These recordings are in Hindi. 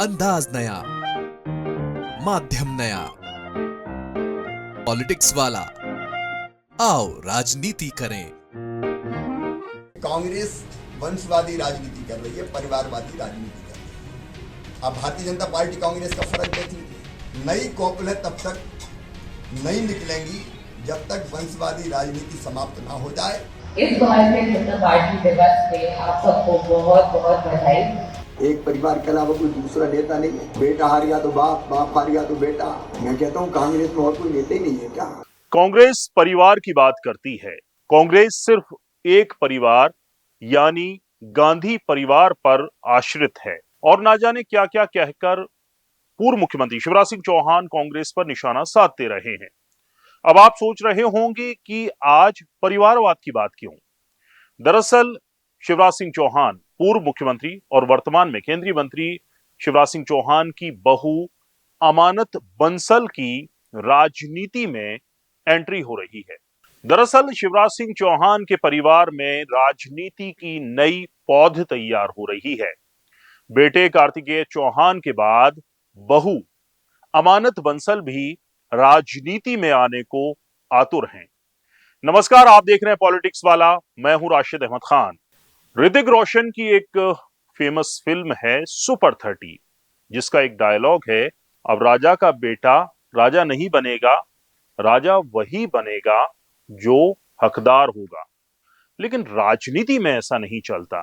अंदाज नया, माध्यम नया, पॉलिटिक्स वाला। आओ राजनीति करें। कांग्रेस वंशवादी राजनीति कर रही है, परिवारवादी राजनीति कर रही है। अब भारतीय जनता पार्टी कांग्रेस का फर्क देख लीजिए। नई कॉपलें तब तक नहीं निकलेंगी जब तक वंशवादी राजनीति समाप्त ना हो जाए। इस भारतीय जनता पार्टी दिवस पे आप सबको बहुत बहुत बधाई। एक परिवार के अलावा कोई दूसरा नेता नहीं है। बेटा हार गया तो बाप, बाप हार गया तो बेटा। मैं कहता हूँ कांग्रेस में और कोई नेता ही नहीं है क्या? कांग्रेस परिवार की बात करती है। कांग्रेस सिर्फ एक परिवार यानी गांधी परिवार पर आश्रित है और ना जाने क्या क्या कहकर पूर्व मुख्यमंत्री शिवराज सिंह चौहान कांग्रेस पर निशाना साधते रहे हैं। अब आप सोच रहे होंगे कि आज परिवारवाद की बात क्यों? दरअसल शिवराज सिंह चौहान पूर्व मुख्यमंत्री और वर्तमान में केंद्रीय मंत्री शिवराज सिंह चौहान की बहू अमानत बंसल की राजनीति में एंट्री हो रही है। दरअसल शिवराज सिंह चौहान के परिवार में राजनीति की नई पौध तैयार हो रही है। बेटे कार्तिकेय चौहान के बाद बहू अमानत बंसल भी राजनीति में आने को आतुर हैं। नमस्कार, आप देख रहे हैं पॉलिटिक्स वाला। मैं हूं राशिद अहमद खान। ऋतिक रोशन की एक फेमस फिल्म है सुपर 30, जिसका एक डायलॉग है, अब राजा का बेटा राजा नहीं बनेगा, राजा वही बनेगा जो हकदार होगा। लेकिन राजनीति में ऐसा नहीं चलता।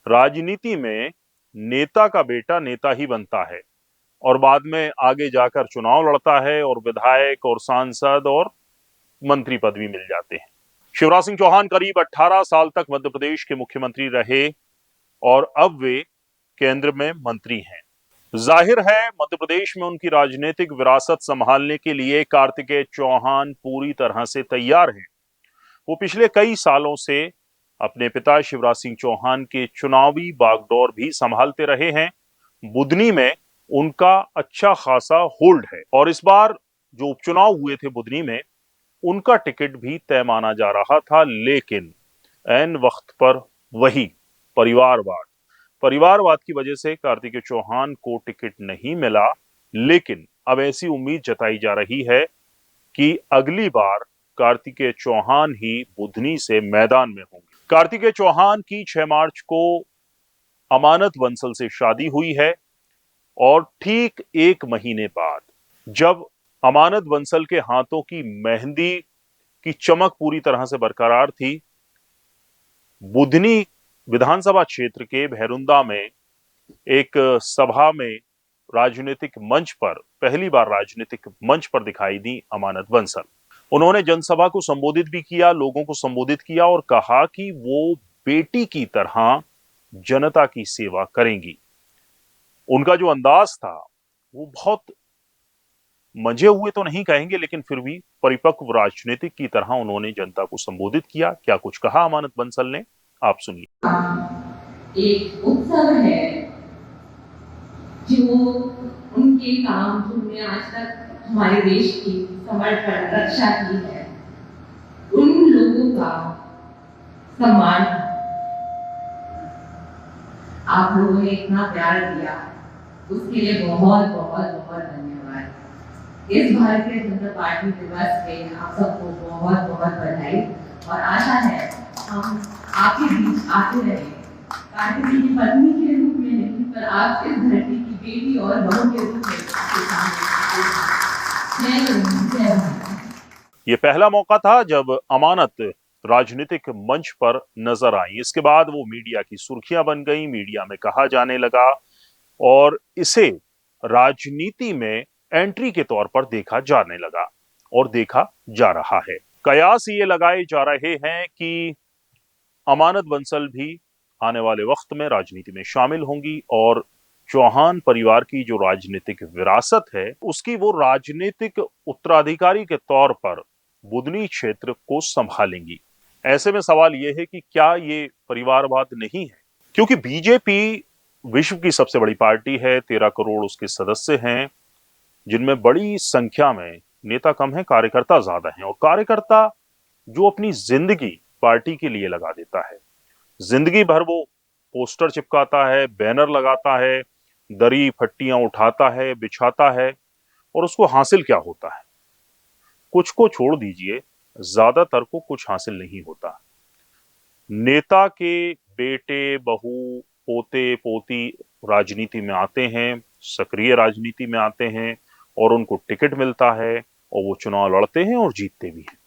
राजनीति में नेता का बेटा नेता ही बनता है और बाद में आगे जाकर चुनाव लड़ता है और विधायक और सांसद और मंत्री पद भी मिल जाते हैं। शिवराज सिंह चौहान करीब 18 साल तक मध्य प्रदेश के मुख्यमंत्री रहे और अब वे केंद्र में मंत्री हैं। जाहिर है मध्य प्रदेश में उनकी राजनीतिक विरासत संभालने के लिए कार्तिकेय चौहान पूरी तरह से तैयार हैं। वो पिछले कई सालों से अपने पिता शिवराज सिंह चौहान के चुनावी बागडोर भी संभालते रहे हैं। बुधनी में उनका अच्छा खासा होल्ड है और इस बार जो उपचुनाव हुए थे बुधनी में, उनका टिकट भी तय माना जा रहा था, लेकिन ऐन वक्त पर वही परिवारवाद की वजह से कार्तिकेय चौहान को टिकट नहीं मिला। लेकिन अब ऐसी उम्मीद जताई जा रही है कि अगली बार कार्तिकेय चौहान ही बुधनी से मैदान में होंगे। कार्तिकेय चौहान की 6 मार्च को अमानत बंसल से शादी हुई है और ठीक 1 महीने बाद जब अमानत बंसल के हाथों की मेहंदी की चमक पूरी तरह से बरकरार थी, बुधनी विधानसभा क्षेत्र के भैरुंदा में एक सभा में पहली बार राजनीतिक मंच पर दिखाई दी अमानत बंसल। उन्होंने जनसभा को संबोधित भी किया, लोगों को संबोधित किया और कहा कि वो बेटी की तरह जनता की सेवा करेंगी। उनका जो अंदाज था वो बहुत मंझे हुए तो नहीं कहेंगे, लेकिन फिर भी परिपक्व राजनीतिक की तरह उन्होंने जनता को संबोधित किया। क्या कुछ कहा अमानत बंसल ने, आप सुनिए। एक उत्सव है जो उनके काम, जो उन्होंने आज तक हमारे देश की समर्पण रक्षा की है, उन लोगों का सम्मान। आप लोगों ने इतना प्यार दिया, उसके लिए बहुत बहुत बहुत धन्यवाद। इस भारतीय जनता पार्टी दिवस पे आप सबको बहुत बहुत बधाई और आशा है हम आपके बीच आते रहे, कार्तिकेय की पत्नी के रूप में नहीं, पर आप इस धरती की बेटी और बहू के रूप में आपके सामने। ये पहला मौका था जब अमानत राजनीतिक मंच पर नजर आई। इसके बाद वो मीडिया की सुर्खियां बन गई, मीडिया में कहा जाने लगा और इसे राजनीति में एंट्री के तौर पर देखा जाने लगा और देखा जा रहा है। कयास ये लगाए जा रहे हैं कि अमानत बंसल भी आने वाले वक्त में राजनीति में शामिल होंगी और चौहान परिवार की जो राजनीतिक विरासत है उसकी वो राजनीतिक उत्तराधिकारी के तौर पर बुधनी क्षेत्र को संभालेंगी। ऐसे में सवाल यह है कि क्या ये परिवारवाद नहीं है? क्योंकि बीजेपी विश्व की सबसे बड़ी पार्टी है, 13 करोड़ उसके सदस्य हैं, जिनमें बड़ी संख्या में नेता कम है, कार्यकर्ता ज्यादा हैं। और कार्यकर्ता जो अपनी जिंदगी पार्टी के लिए लगा देता है, जिंदगी भर वो पोस्टर चिपकाता है, बैनर लगाता है, दरी फट्टियां उठाता है, बिछाता है, और उसको हासिल क्या होता है? कुछ को छोड़ दीजिए, ज्यादातर को कुछ हासिल नहीं होता। नेता के बेटे, बहू, पोते, पोती राजनीति में आते हैं, सक्रिय राजनीति में आते हैं, और उनको टिकट मिलता है और वो चुनाव लड़ते हैं और जीतते भी हैं।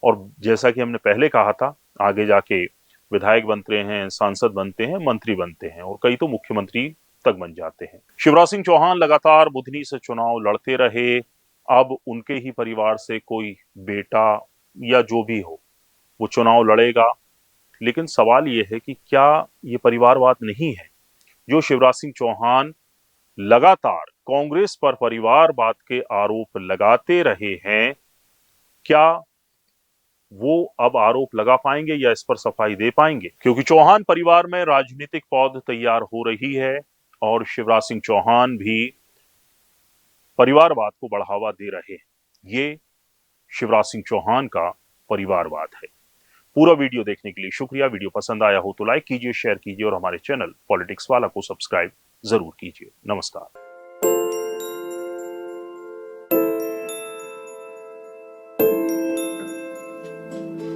और जैसा कि हमने पहले कहा था, आगे जाके विधायक बनते हैं, सांसद बनते हैं, मंत्री बनते हैं, और कई तो मुख्यमंत्री तक बन जाते हैं। शिवराज सिंह चौहान लगातार बुधनी से चुनाव लड़ते रहे। अब उनके ही परिवार से कोई बेटा या जो भी हो वो चुनाव लड़ेगा, लेकिन सवाल ये है कि क्या ये परिवारवाद नहीं है? जो शिवराज सिंह चौहान लगातार कांग्रेस पर परिवारवाद के आरोप लगाते रहे हैं, क्या वो अब आरोप लगा पाएंगे या इस पर सफाई दे पाएंगे? क्योंकि चौहान परिवार में राजनीतिक पौध तैयार हो रही है और शिवराज सिंह चौहान भी परिवारवाद को बढ़ावा दे रहे हैं। ये शिवराज सिंह चौहान का परिवारवाद है। पूरा वीडियो देखने के लिए शुक्रिया। वीडियो पसंद आया हो तो लाइक कीजिए, शेयर कीजिए और हमारे चैनल पॉलिटिक्स वाला को सब्सक्राइब जरूर कीजिए। नमस्कार।